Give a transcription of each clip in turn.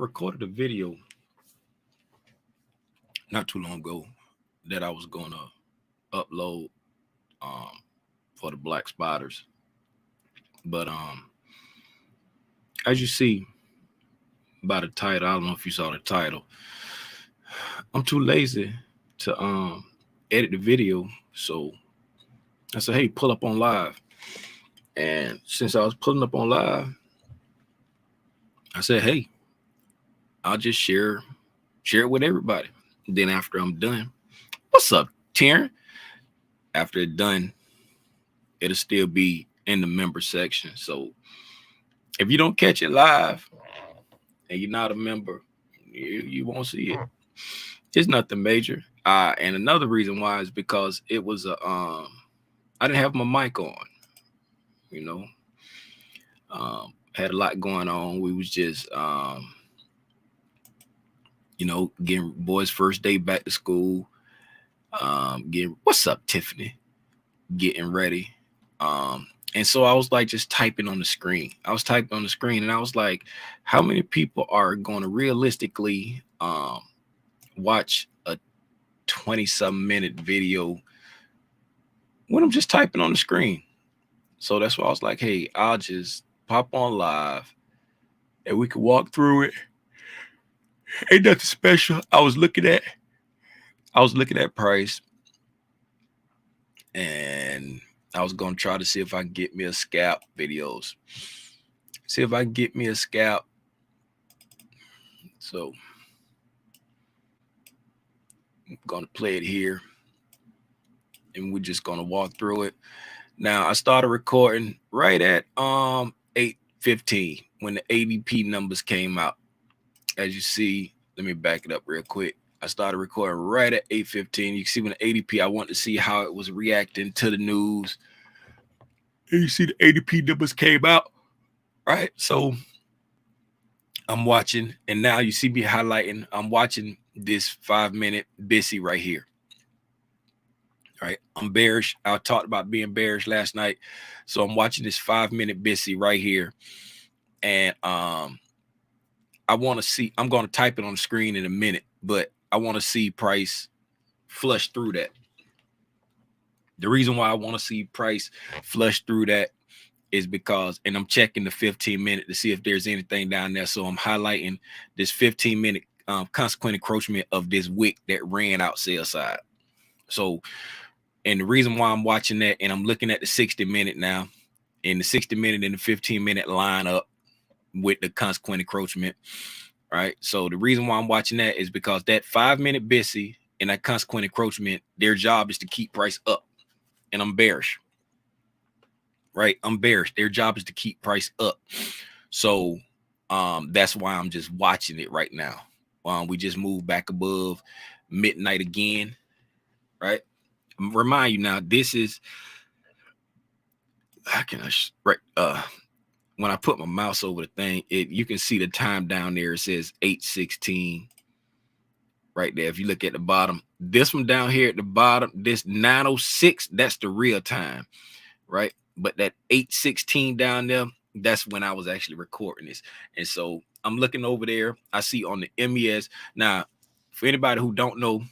recorded a video not too long ago that I was gonna upload for the Black Spiders. But as you see by the title, I don't know if you saw the title. I'm too lazy to edit the video, so I said, hey, pull up on live. And since I was pulling up on live, I said, hey, I'll just share it with everybody. Then after I'm done, what's up, Taryn? After it's done, it'll still be in the member section. So if you don't catch it live and you're not a member, you won't see it. It's nothing major. And another reason why is because it was I didn't have my mic on. You know, had a lot going on. We was just getting boys' first day back to school. Getting what's up, Tiffany? Getting ready. And so I was like just typing on the screen. I was typing on the screen and I was like, how many people are going to realistically watch a 20-some minute video when I'm just typing on the screen? So that's why I was like, hey, I'll just pop on live and we could walk through it. Ain't nothing special. I was looking at price, and I was gonna try to see if I can get me a scalp videos. See if I can get me a scalp. So I'm gonna play it here, and we're just gonna walk through it. Now I started recording right at 8:15 when the ADP numbers came out. As you see, let me back it up real quick. I started recording right at 8:15. You can see when the ADP, I wanted to see how it was reacting to the news. And you see the ADP numbers came out, right? So I'm watching, and now you see me highlighting. I'm watching this 5-minute Bissy right here. Right, I'm bearish. I talked about being bearish last night, so I'm watching this 5-minute Bissy right here, and I want to see. I'm going to type it on the screen in a minute, but I want to see price flush through that. The reason why I want to see price flush through that is because, and I'm checking the 15-minute to see if there's anything down there. So I'm highlighting this 15-minute consequent encroachment of this wick that ran out sell side. So. And the reason why I'm watching that, and I'm looking at the 60-minute now, and the 60-minute and the 15-minute line up with the consequent encroachment, right? So the reason why I'm watching that is because that 5-minute Bissy and that consequent encroachment, their job is to keep price up, and I'm bearish, right? I'm bearish. Their job is to keep price up. So that's why I'm just watching it right now. We just moved back above midnight again, right? Remind you now, this is when I put my mouse over the thing, you can see the time down there. It says 8:16 right there. If you look at the bottom, this one down here at the bottom, this 9:06, that's the real time, right? But that 8:16 down there, that's when I was actually recording this. And so I'm looking over there. I see on the MES. Now, for anybody who don't know,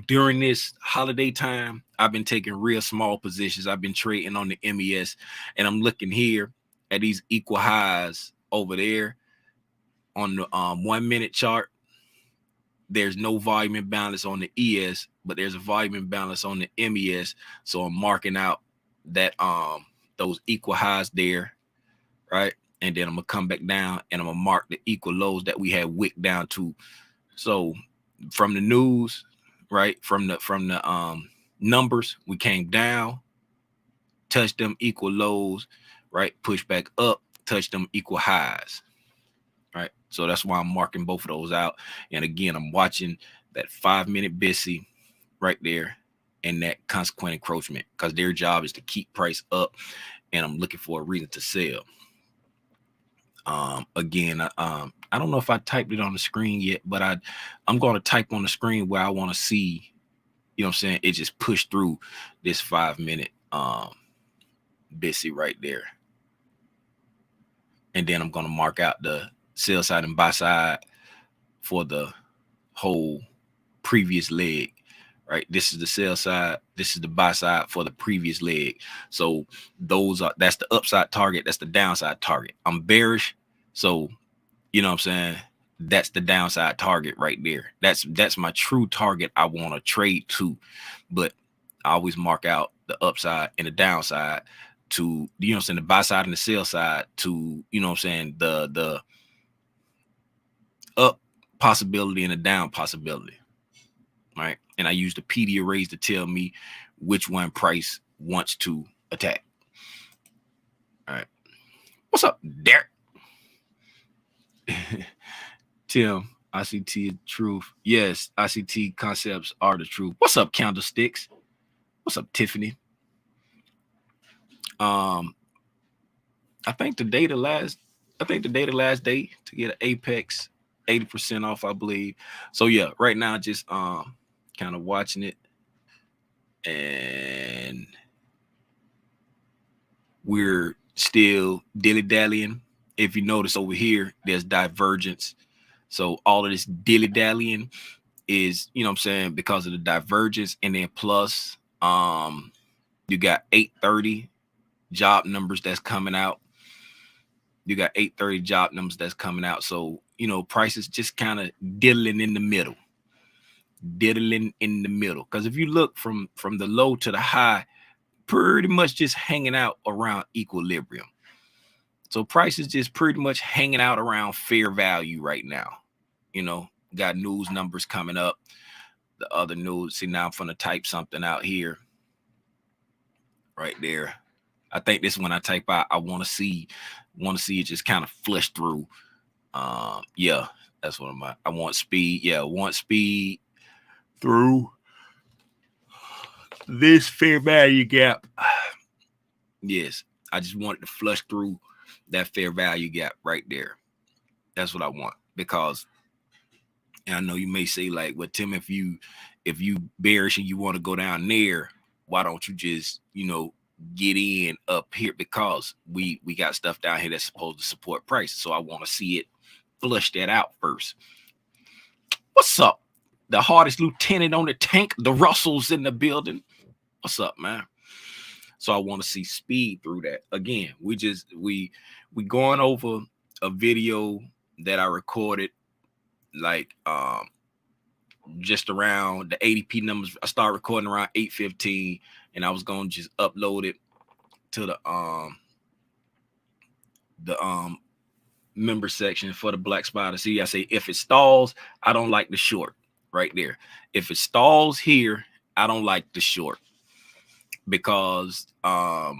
during this holiday time, I've been taking real small positions. I've been trading on the MES, and I'm looking here at these equal highs over there on the 1-minute chart. There's no volume imbalance on the ES, but there's a volume imbalance on the MES. So I'm marking out that those equal highs there, right? And then I'm gonna come back down and I'm gonna mark the equal lows that we had wicked down to. So from the news, right, from the numbers, we came down, touched them equal lows, right, push back up, touch them equal highs, right? So that's why I'm marking both of those out. And again, I'm watching that 5-minute Bissy right there and that consequent encroachment, because their job is to keep price up, and I'm looking for a reason to sell. Again, I don't know if I typed it on the screen yet, but I'm going to type on the screen where I want to see, you know what I'm saying, it just pushed through this 5-minute Bissy right there. And then I'm going to mark out the sell side and buy side for the whole previous leg, right? This is the sell side, this is the buy side for the previous leg. So that's the upside target, that's the downside target. I'm bearish, so you know what I'm saying, that's the downside target right there. That's my true target I want to trade to. But I always mark out the upside and the downside to, you know what I'm saying, the buy side and the sell side to, you know what I'm saying, the up possibility and the down possibility, right? And I use the PD arrays to tell me which one price wants to attack. All right. What's up, Derek? Tim, ICT is truth. Yes, ICT concepts are the truth. What's up, Candlesticks? What's up, Tiffany? I think the data last day to get an Apex 80% off, I believe. So yeah, right now just kind of watching it, and we're still dilly-dallying. If you notice over here, there's divergence. So all of this dilly-dallying is, you know what I'm saying, because of the divergence. And then plus you got 830 job numbers that's coming out. You got 830 job numbers that's coming out. So, you know, prices just kind of diddling in the middle. Because if you look from the low to the high, pretty much just hanging out around equilibrium. So prices just pretty much hanging out around fair value right now. You know, got news numbers coming up. The other news, see, now I'm going to type something out here. Right there. I think this when I type out, I want to see it just kind of flush through. Yeah, that's what I want speed. Yeah, I want speed through this fair value gap. Yes, I just want it to flush through that fair value gap right there. That's what I want, because, and I know you may say like, well, Tim, if you bearish and you want to go down there, why don't you just, you know, get in up here? Because we got stuff down here that's supposed to support price. So I want to see it flush that out first. What's up? The hardest lieutenant on the tank, the Russells in the building. What's up, man? So I want to see speed through that. Again, we going over a video that I recorded like just around the ADP numbers. I started recording around 8:15, and I was going to just upload it to the member section for the Black Spider. See, I say if it stalls, I don't like the short right there. If it stalls here, I don't like the short, because I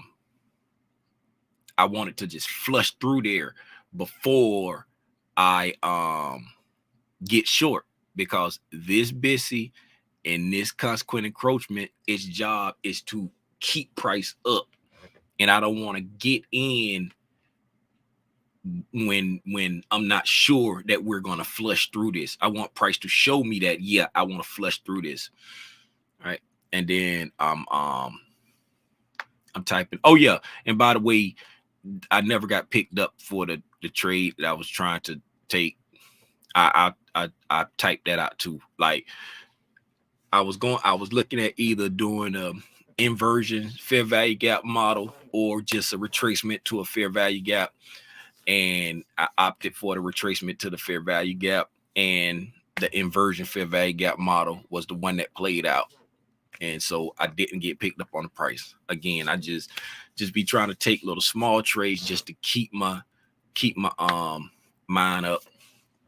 want it to just flush through there before I get short, because this BISI and this consequent encroachment, its job is to keep price up, and I don't want to get in when I'm not sure that we're going to flush through this. I want price to show me that, yeah, I want to flush through this. All right. And then I'm typing. Oh yeah, and by the way, I never got picked up for the trade that I was trying to take. I typed that out too. Like I was looking at either doing a inversion fair value gap model or just a retracement to a fair value gap, and I opted for the retracement to the fair value gap, and the inversion fair value gap model was the one that played out. And so I didn't get picked up on the price. Again, I just be trying to take little small trades just to keep my mind up,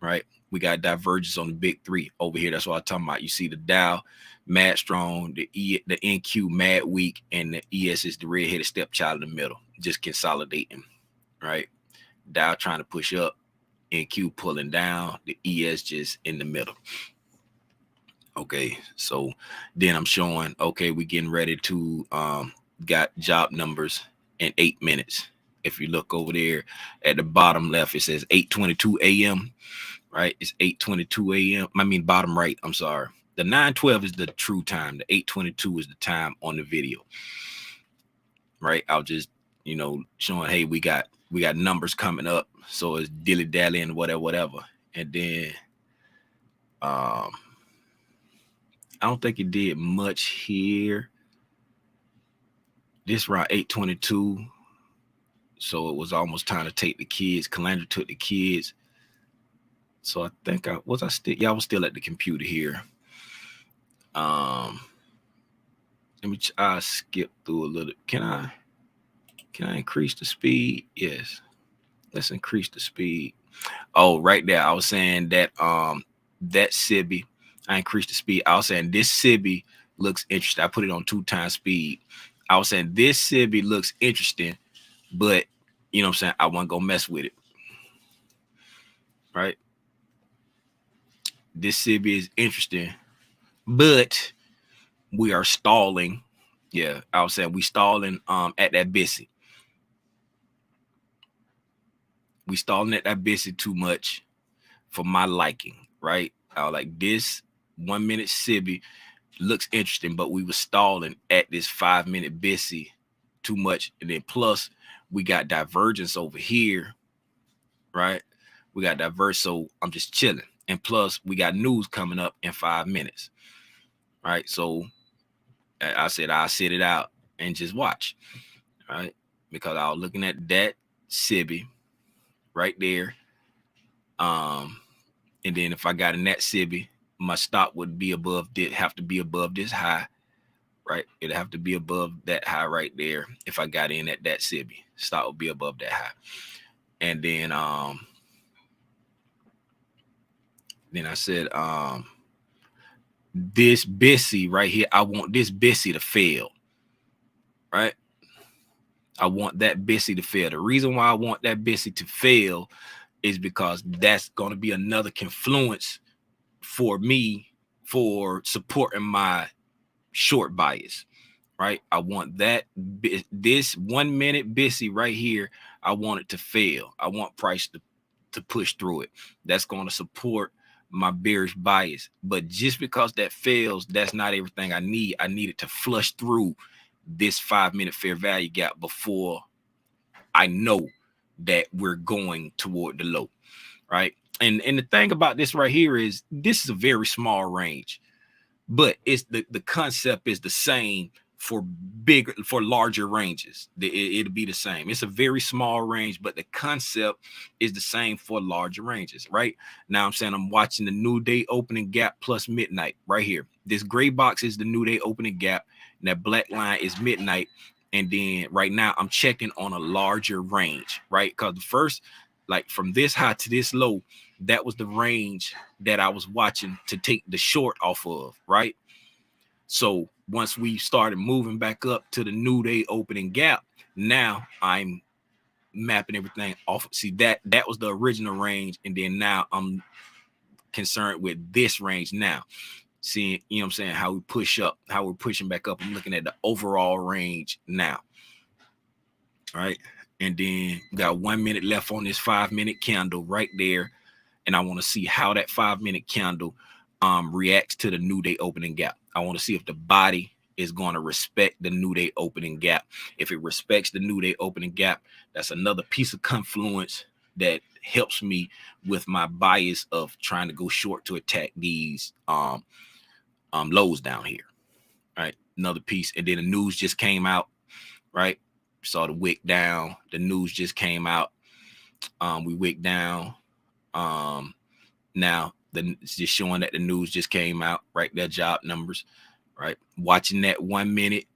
right? We got divergence on the big three over here. That's what I'm talking about. You see the Dow mad strong, the NQ mad weak, and the ES is the red-headed stepchild in the middle, just consolidating, right? Dow trying to push up, NQ pulling down, the ES just in the middle. Okay, so then I'm showing, okay, we getting ready to got job numbers in 8 minutes. If you look over there at the bottom left, it says 8:22 a.m. right? It's 8:22 a.m. I mean bottom right, I'm sorry. The 9:12 is the true time. The 8:22 is the time on the video, right? I'll just, you know, showing, hey, we got we got numbers coming up, so it's dilly dallying, whatever. And then I don't think it did much here. This round 822. So it was almost time to take the kids. Calandra took the kids. So I think I was still at the computer here. Let me skip through a little. Can I increase the speed? Yes. Let's increase the speed. Oh, right there. I was saying that that Sibby, I increased the speed. I was saying this Sibby looks interesting. I put it on 2x speed. I was saying this Sibby looks interesting, but you know what I'm saying, I wasn't gonna mess with it. Right? This Sibby is interesting, but we are stalling. Yeah, I was saying we stalling at that Bissy. We stalling at that Bissy too much for my liking, right? I was like, this 1 minute Sibby looks interesting, but we were stalling at this 5 minute Bissy too much. And then plus we got divergence over here, right? We got diverse, so I'm just chilling. And plus we got news coming up in 5 minutes, right? So I said I'll sit it out and just watch, right? Because I was looking at that Sibby right there. And then if I got in that Sibby, my stop would be above, have to be above this high, right? It'd have to be above that high right there. If I got in at that Sibby, stop would be above that high. And then I said, this Bissy right here, I want this Bissy to fail, right? I want that Bissy to fail. The reason why I want that Bissy to fail is because that's going to be another confluence for me for supporting my short bias, right? I want that, this 1 minute Bissy right here, I want it to fail. I want price to push through it. That's going to support my bearish bias. But just because that fails, that's not everything I need. I need it to flush through this 5 minute fair value gap before I know that we're going toward the low, right? And the thing about this right here is this is a very small range, but it's the concept is the same for larger ranges. It'll be the same. It's a very small range, but the concept is the same for larger ranges, right? Now I'm saying I'm watching the new day opening gap plus midnight right here. This gray box is the new day opening gap, and that black line is midnight. And then right now I'm checking on a larger range, right? Because the first, like from this high to this low, that was the range that I was watching to take the short off of, right? So once we started moving back up to the new day opening gap, now I'm mapping everything off. See, that was the original range, and then now I'm concerned with this range now. Seeing, you know what I'm saying, how we push up, how we're pushing back up. I'm looking at the overall range now. All right. And then we got 1 minute left on this 5 minute candle right there. And I want to see how that 5 minute candle reacts to the new day opening gap. I want to see if the body is going to respect the new day opening gap. If it respects the new day opening gap, that's another piece of confluence that helps me with my bias of trying to go short to attack these lows down here. Right, another piece. And then the news just came out, right? Saw the wick down. The news just came out. We wick down. Now it's just showing that the news just came out, right? Their job numbers, right? Watching that 1 minute,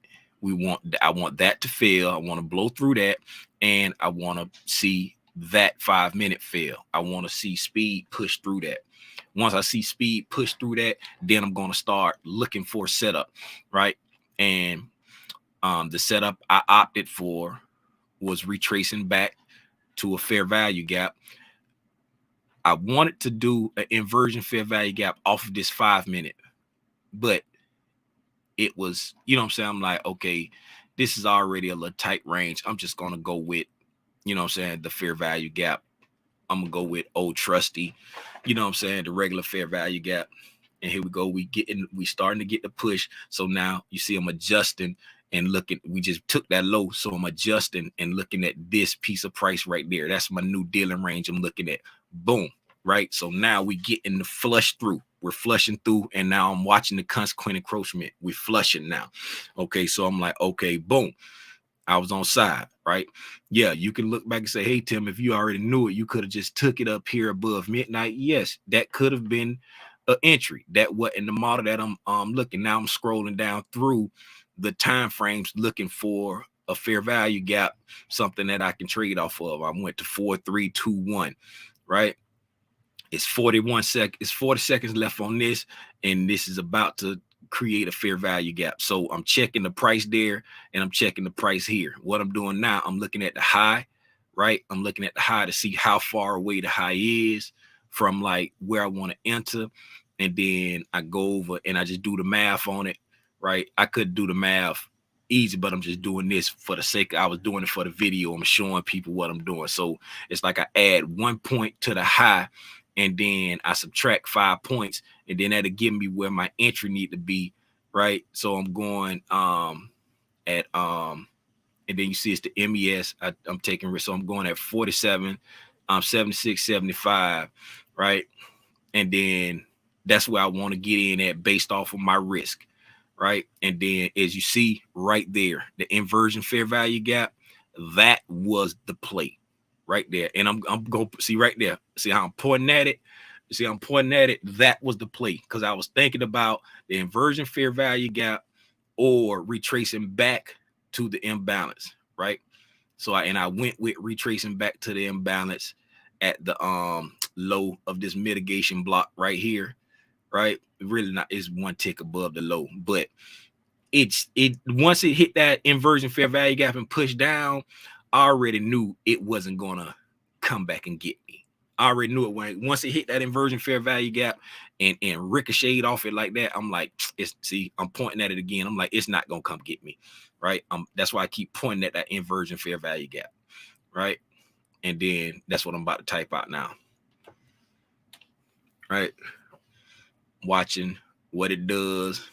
I want that to fail. I want to blow through that, and I want to see that 5 minute fail. I want to see speed push through that. Once I see speed push through that, then I'm going to start looking for setup, right? And the setup I opted for was retracing back to a fair value gap. I wanted to do an inversion fair value gap off of this 5 minute, but it was, you know what I'm saying? I'm like, okay, this is already a little tight range. I'm just going to go with, you know what I'm saying, the fair value gap. I'm going to go with old trusty, you know what I'm saying, the regular fair value gap. And here we go. We starting to get the push. So now you see I'm adjusting and we just took that low. So I'm adjusting and looking at this piece of price right there. That's my new dealing range I'm looking at. Boom. Right. So now we get in the flush through. We're flushing through, and now I'm watching the consequent encroachment. We're flushing now. Okay. So I'm like, okay, boom. I was on side, right? Yeah, you can look back and say, hey, Tim, if you already knew it, you could have just took it up here above midnight. Yes, that could have been an entry. That what in the model that I'm looking. Now I'm scrolling down through the time frames looking for a fair value gap, something that I can trade off of. I went to 4-3-2-1, right? It's 41 seconds. It's 40 seconds left on this, and this is about to create a fair value gap. So I'm checking the price there, and I'm checking the price here. What I'm doing now, I'm looking at the high, right? I'm looking at the high to see how far away the high is from like where I want to enter, and then I go over and I just do the math on it, right? I could do the math easy, but I'm just doing this for the sake I was doing it for the video. I'm showing people what I'm doing. So it's like I add 1 point to the high, and then I subtract 5 points, and then that'll give me where my entry need to be, right? So I'm going and then you see it's the MES. I'm taking risk, so I'm going at 47, 76, 75, right? And then that's where I want to get in at based off of my risk, right? And then as you see right there, the inversion fair value gap, that was the play. Right there. And I'm going to see right there. See how I'm pointing at it? See, I'm pointing at it. That was the play, because I was thinking about the inversion fair value gap or retracing back to the imbalance, right? So I went with retracing back to the imbalance at the low of this mitigation block right here, right? Really not, it's one tick above the low, but once it hit that inversion fair value gap and pushed down, I already knew it wasn't gonna come back and get me. I already knew it once it hit that inversion fair value gap and ricocheted off it like that. I'm like, I'm pointing at it again. I'm like, it's not gonna come get me, right? That's why I keep pointing at that inversion fair value gap, right? And then that's what I'm about to type out now, right? Watching what it does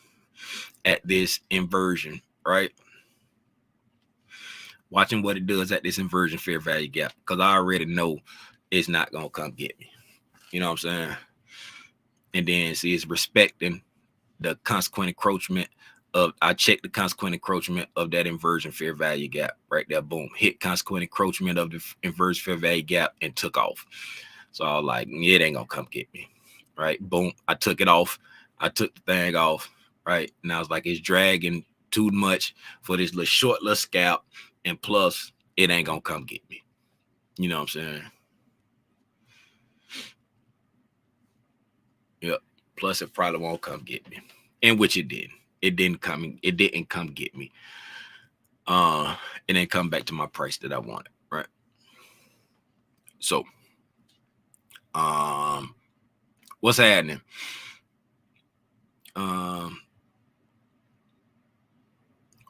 at this inversion, right? Watching what it does at this inversion fair value gap, because I already know it's not gonna come get me. You know what I'm saying? And then see, it's respecting the consequent encroachment of, I checked the consequent encroachment of that inversion fair value gap right there. Boom, hit consequent encroachment of the inversion fair value gap and took off. So I was like, it ain't gonna come get me, right? Boom, I took it off. I took the thing off, right? And I was like, it's dragging too much for this little short little scalp. And plus, it ain't gonna come get me. You know what I'm saying? Yep. Plus, it probably won't come get me. And which it did. It didn't come get me. It didn't come back to my price that I wanted, right? So, what's happening?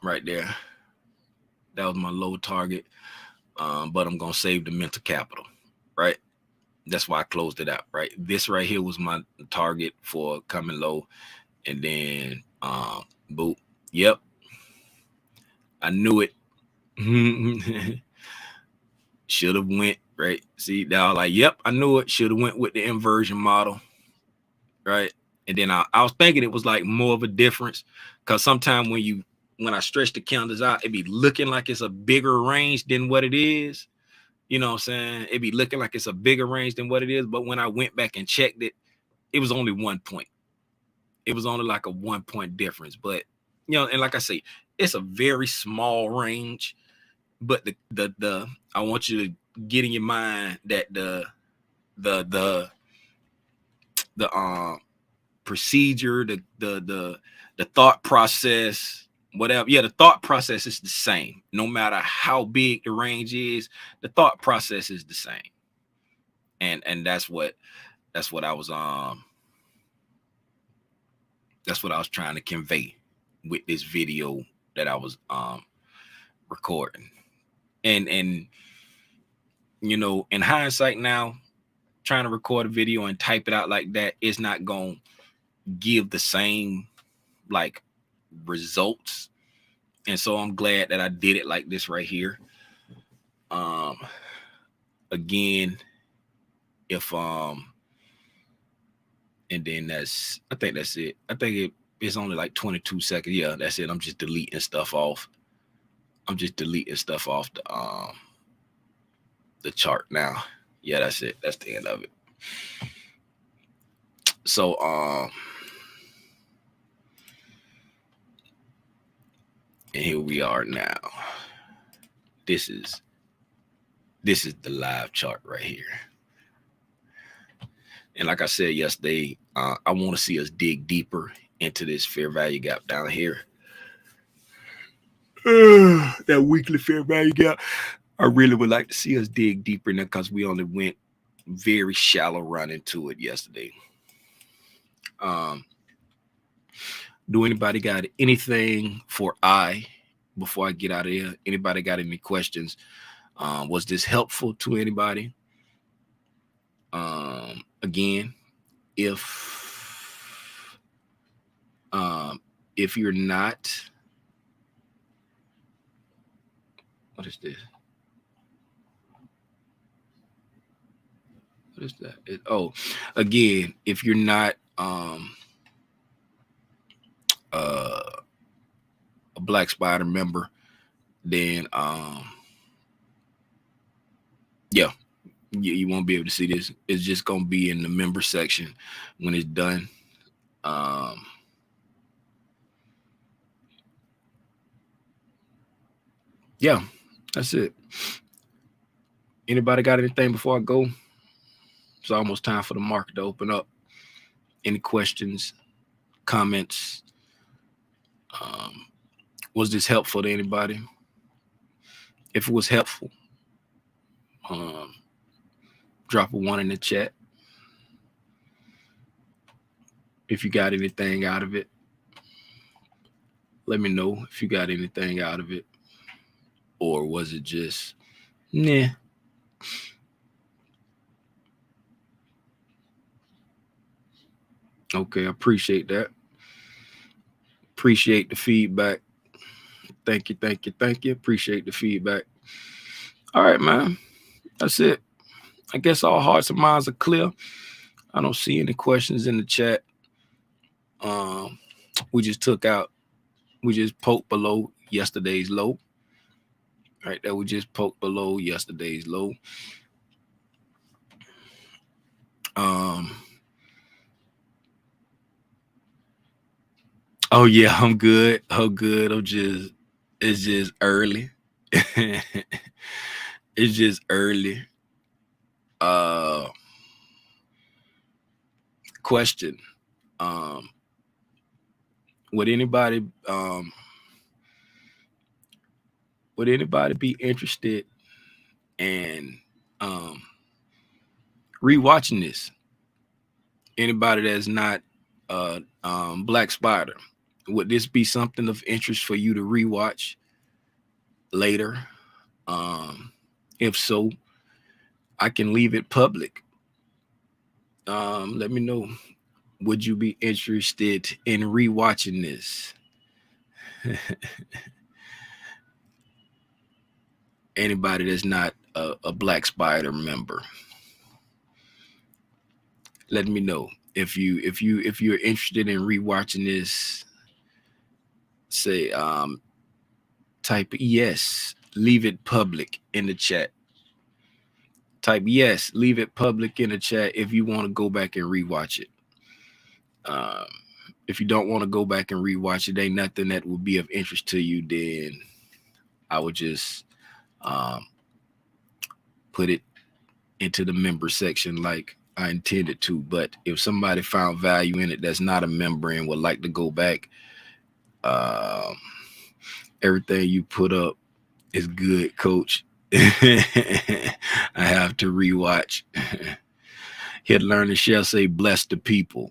Right there. That was my low target. But I'm gonna save the mental capital, right? That's why I closed it out, right? This right here was my target for coming low, and then boop. Yep, I knew it. Should have went, right? See, they all like, yep, I knew it. Should have went with the inversion model, right? And then I was thinking it was like more of a difference, because sometimes when I stretch the candles out, it be looking like it's a bigger range than what it is. You know what I'm saying? It be looking like it's a bigger range than what it is. But when I went back and checked it, it was only 1 point. It was only like a 1 point difference. But, you know, and like I say, it's a very small range. But the I want you to get in your mind that the procedure, the thought process, whatever. Yeah, the thought process is the same. No matter how big the range is, the thought process is the same. And that's what I was trying to convey with this video that I was recording. And you know, in hindsight now, trying to record a video and type it out like that is not going to give the same like results And so I'm glad that I did it like this right here. Again, if and then I think that's it. I think it's only like 22 seconds. Yeah, that's it. I'm just deleting stuff off. I'm just deleting stuff off the chart now. Yeah, that's it. That's the end of it. So and here we are now. This is the live chart right here. And like I said yesterday, I want to see us dig deeper into this fair value gap down here. That weekly fair value gap. I really would like to see us dig deeper in there because we only went very shallow run into it yesterday. Do anybody got anything for before I get out of here? Anybody got any questions? Was this helpful to anybody? Again, if you're not, what is this? What is that? Again, if you're not a Black Spider member, then yeah, you won't be able to see this. It's just gonna be in the member section when it's done. Yeah, that's it. Anybody got anything before I go? It's almost time for the market to open up. Any questions, comments? Was this helpful to anybody? If it was helpful, drop a 1 in the chat. If you got anything out of it, let me know if you got anything out of it. Or was it just, nah? Okay, I appreciate that. Appreciate the feedback. Thank you. Appreciate the feedback. All right, man. That's it. I guess all hearts and minds are clear. I don't see any questions in the chat. We just poked below yesterday's low. Right there, we just poked below yesterday's low. Oh yeah, I'm good. It's just early. It's just early. Question. Would anybody be interested in rewatching this? Anybody that's not Black Spider, would this be something of interest for you to rewatch later? If so, I can leave it public. Let me know. Would you be interested in rewatching this? Anybody that's not a Black Spider member, let me know. If you're interested in rewatching this, say type yes, leave it public in the chat. Type yes, leave it public in the chat if you want to go back and rewatch it. If you don't want to go back and rewatch it, ain't nothing that will be of interest to you, then I would just put it into the member section like I intended to. But if somebody found value in it that's not a member and would like to go back, everything you put up is good, coach. I have to rewatch. Here to learn and share, say bless the people.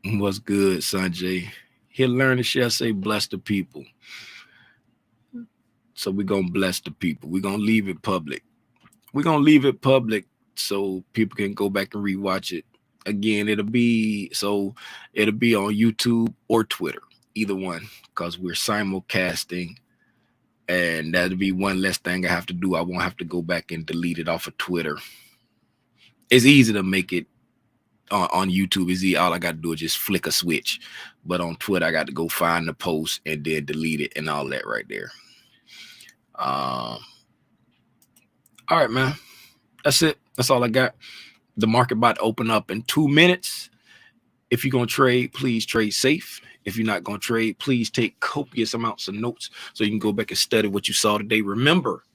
What's good, Sanjay? Here to learn and share, say bless the people. So we're going to bless the people. We're going to leave it public. We're going to leave it public so people can go back and rewatch it. Again, it'll be on YouTube or Twitter, either one, because we're simulcasting, and that'll be one less thing I have to do. I won't have to go back and delete it off of Twitter. It's easy to make it on YouTube. Is all I got to do is just flick a switch, but on Twitter I got to go find the post and then delete it and all that right there. All right, man, that's it. That's all I got. The market about to open up in 2 minutes. If you're gonna trade, please trade safe. If you're not gonna trade, please take copious amounts of notes so you can go back and study what you saw today. Remember,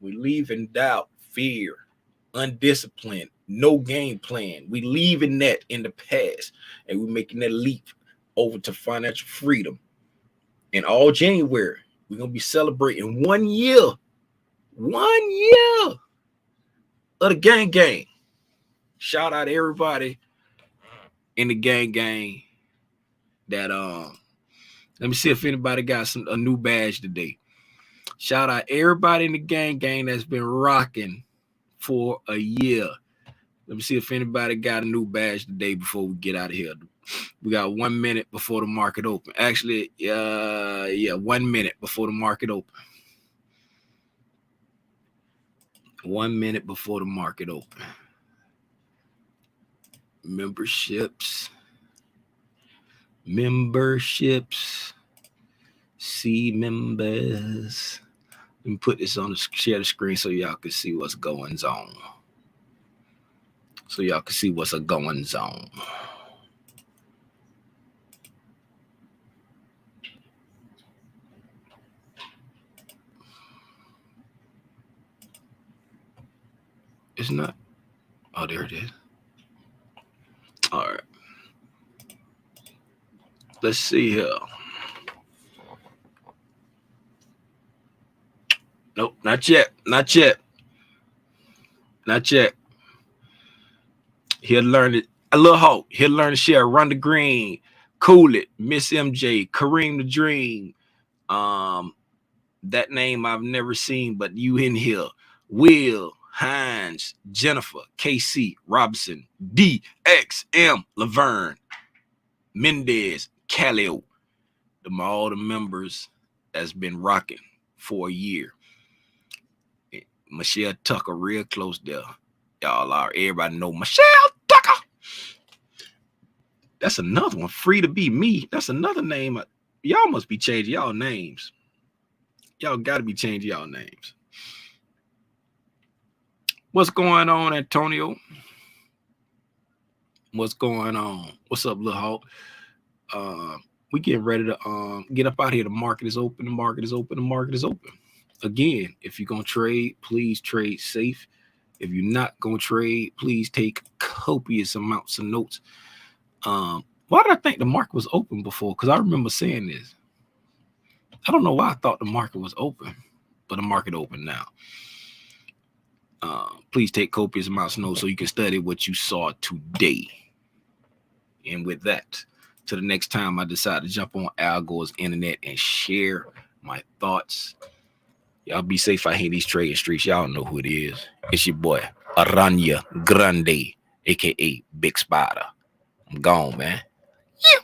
we leave in doubt, fear, undisciplined, no game plan. We leaving that in the past, and we're making that leap over to financial freedom. In all January, we're gonna be celebrating 1 year of the gang. Shout out to everybody in the gang that let me see if anybody got a new badge today. Shout out everybody in the gang that's been rocking for a year. Let me see if anybody got a new badge today before we get out of here. We got 1 minute before the market open. Actually, 1 minute before the market open. 1 minute before the market open. Memberships. See members. Let me put this on the share the screen so y'all can see what's going on. It's not. Oh, there it is. All right. Let's see here. Nope, not yet. He'll learn it. A little hope. He'll learn to share. Run the green. Cool it. Miss MJ. Kareem the Dream. That name I've never seen, but you in here. Will, Hines, Jennifer, KC, Robinson, DXM, Laverne, Mendez, Calio. Them all the members that's been rocking for a year. Michelle Tucker, real close there. Y'all are. Everybody know Michelle Tucker. That's another one. Free to be me. That's another name. Y'all must be changing y'all names. Y'all got to be changing y'all names. What's going on, Antonio? What's going on? What's up, Lil Hawk? We getting ready to get up out here. The market is open. Again, if you're gonna trade, please trade safe. If you're not gonna trade, please take copious amounts of notes. Why did I think the market was open before? Because I remember saying this. I don't know why I thought the market was open, but the market open now. Please take copious amounts of notes so you can study what you saw today. And with that, to the next time I decide to jump on Al Gore's internet and share my thoughts. Y'all be safe out here in these trading streets. Y'all know who it is. It's your boy, Aranya Grande, a.k.a. Big Spider. I'm gone, man. Yeah.